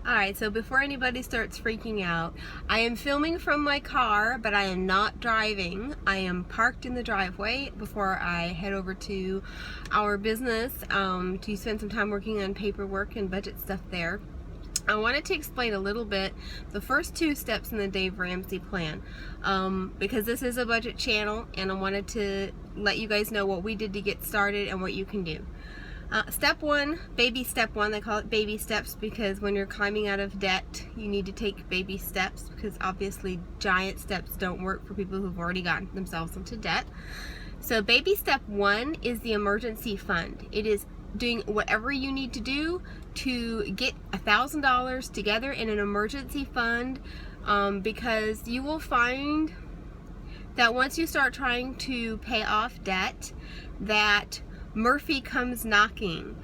Alright, so before anybody starts freaking out, I am filming from my car, but I am not driving. I am parked in the driveway before I head over to our business to spend some time working on paperwork and budget stuff there. I wanted to explain a little bit the first 2 steps in the Dave Ramsey plan because this is a budget channel and I wanted to let you guys know what we did to get started and what you can do. Step 1, baby step 1, they call it baby steps because when you're climbing out of debt, you need to take baby steps because obviously giant steps don't work for people who've already gotten themselves into debt. So baby step 1 is the emergency fund. It is doing whatever you need to do to get $1,000 together in an emergency fund because you will find that once you start trying to pay off debt, that Murphy comes knocking,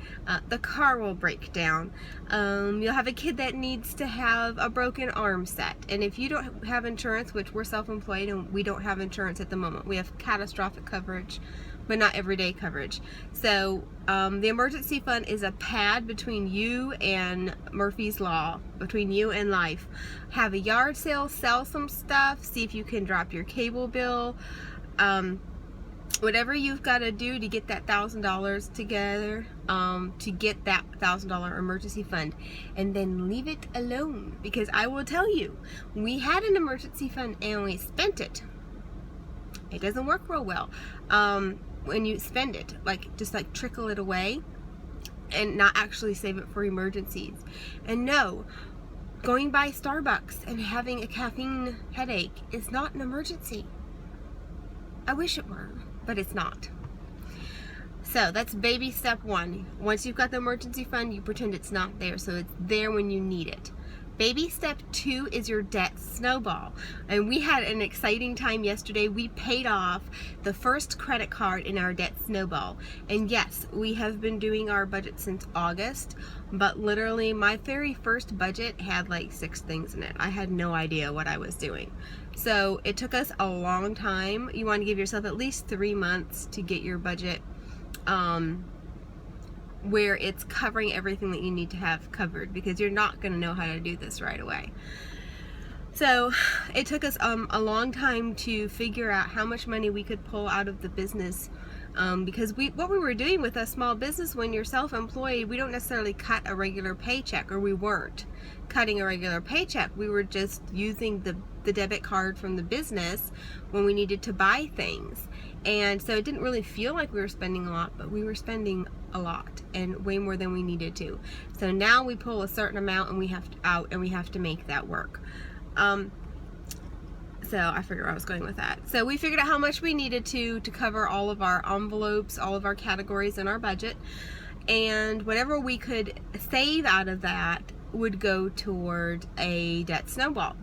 the car will break down, you'll have a kid that needs to have a broken arm set, and if you don't have insurance, which we're self-employed and we don't have insurance at the moment, we have catastrophic coverage, but not everyday coverage. So the emergency fund is a pad between you and Murphy's Law, between you and life. Have a yard sale, sell some stuff, see if you can drop your cable bill, whatever you've got to do to get that $1,000 together, to get that $1,000 emergency fund, and then leave it alone. Because I will tell you, we had an emergency fund and we spent it. It doesn't work real well when you spend it, just trickle it away and not actually save it for emergencies. And no, going by Starbucks and having a caffeine headache is not an emergency. I wish it were, but it's not. So that's baby step 1. Once you've got the emergency fund, you pretend it's not there, so it's there when you need it. Baby step 2 is your debt snowball. And we had an exciting time yesterday. We paid off the first credit card in our debt snowball. And yes, we have been doing our budget since August, but literally my very first budget had 6 things in it. I had no idea what I was doing. So it took us a long time. You want to give yourself at least 3 months to get your budget where it's covering everything that you need to have covered, because you're not going to know how to do this right away. So it took us a long time to figure out how much money we could pull out of the business, because what we were doing with a small business, when you're self-employed, we don't necessarily cut a regular paycheck, or we weren't cutting a regular paycheck. We were just using the debit card from the business when we needed to buy things. And so it didn't really feel like we were spending a lot, but we were spending a lot and way more than we needed to. So now we pull a certain amount and we have to make that work. So I figured where I was going with that. So we figured out how much we needed to cover all of our envelopes, all of our categories in our budget, and whatever we could save out of that would go toward a debt snowball.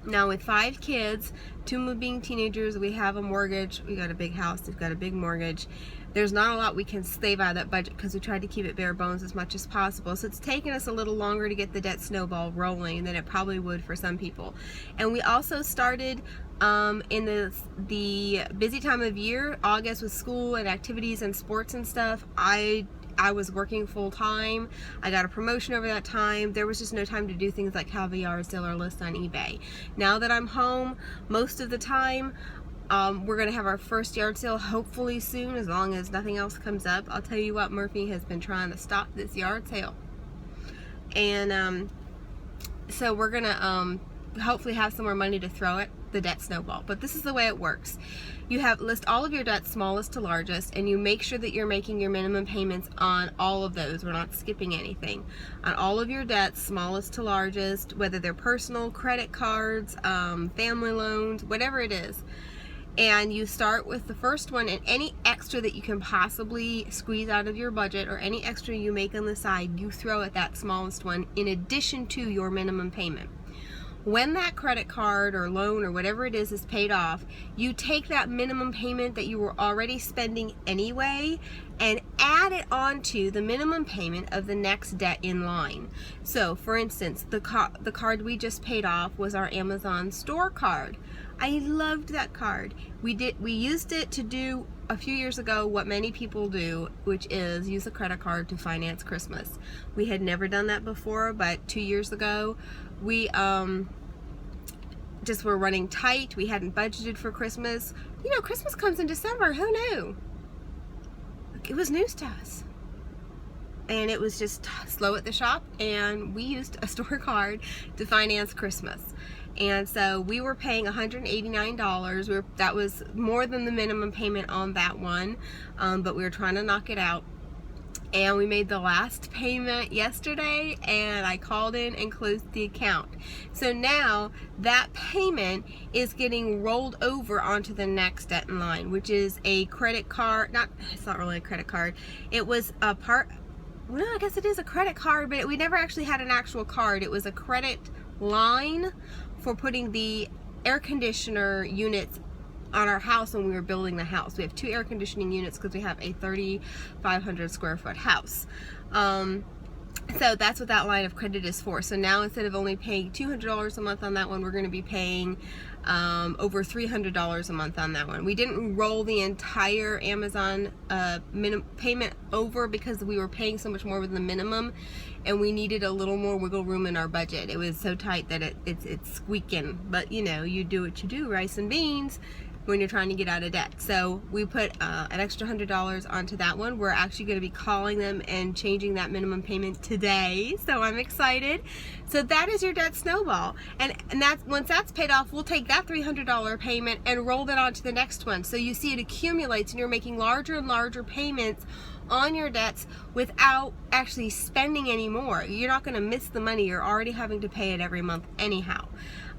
Now with 5 kids, 2 of them being teenagers, we have a mortgage, we got a big house, we've got a big mortgage. There's not a lot we can save out of that budget because we tried to keep it bare bones as much as possible. So it's taken us a little longer to get the debt snowball rolling than it probably would for some people. And we also started in the busy time of year, August, with school and activities and sports and stuff. I was working full time. I got a promotion over that time. There was just no time to do things like have a yard sale or list on eBay. Now that I'm home most of the time, we're going to have our first yard sale hopefully soon, as long as nothing else comes up. I'll tell you what, Murphy has been trying to stop this yard sale. And so we're going to hopefully have some more money to throw at the debt snowball. But this is the way it works. You list all of your debts, smallest to largest, and you make sure that you're making your minimum payments on all of those. We're not skipping anything. On all of your debts, smallest to largest, whether they're personal, credit cards, family loans, whatever it is. And you start with the first one, and any extra that you can possibly squeeze out of your budget, or any extra you make on the side, you throw at that smallest one in addition to your minimum payment. When that credit card or loan or whatever it is paid off, you take that minimum payment that you were already spending anyway and add it onto the minimum payment of the next debt in line. So for instance, the card we just paid off was our Amazon store card. I loved that card. We used it to do a few years ago what many people do, which is use a credit card to finance Christmas. We had never done that before, but 2 years ago we just were running tight. We hadn't budgeted for Christmas. You know, Christmas comes in December. Who knew? It was news to us. And it was just slow at the shop, and we used a store card to finance Christmas. And so we were paying $189. That was more than the minimum payment on that one, but we were trying to knock it out. And we made the last payment yesterday, and I called in and closed the account. So now that payment is getting rolled over onto the next debt in line, which is a credit card. It's not really a credit card. It was a part, well, I guess it is a credit card, but we never actually had an actual card. It was a credit line for putting the air conditioner units on our house when we were building the house. We have 2 air conditioning units because we have a 3,500 square foot house. So that's what that line of credit is for. So now instead of only paying $200 a month on that one, we're going to be paying over $300 a month on that one. We didn't roll the entire Amazon payment over because we were paying so much more than the minimum, and we needed a little more wiggle room in our budget. It was so tight that it's squeaking. But you know, you do what you do, rice and beans, when you're trying to get out of debt. So we put an extra $100 onto that one. We're actually going to be calling them and changing that minimum payment today, so I'm excited. So that is your debt snowball, and once that's paid off, we'll take that $300 payment and roll that onto the next one. So you see it accumulates, and you're making larger and larger payments on your debts without actually spending any more. You're not going to miss the money. You're already having to pay it every month anyhow.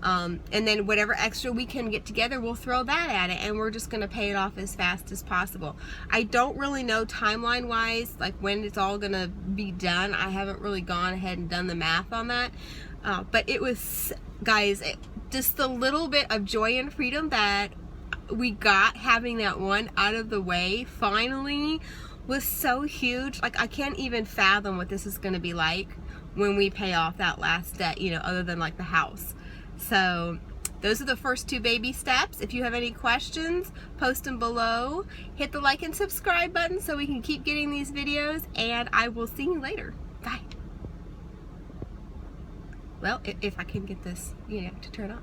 And then whatever extra we can get together, we'll throw that at it, and we're just going to pay it off as fast as possible. I don't really know timeline wise, like when it's all going to be done. I haven't really gone ahead and done the math on that. But it was, guys, just the little bit of joy and freedom that we got having that one out of the way finally was so huge. Like, I can't even fathom what this is going to be like when we pay off that last debt, you know, other than like the house. So those are the first 2 baby steps. If you have any questions, post them below. Hit the like and subscribe button so we can keep getting these videos, and I will see you later. Bye. Well, if I can get this, you know, to turn off.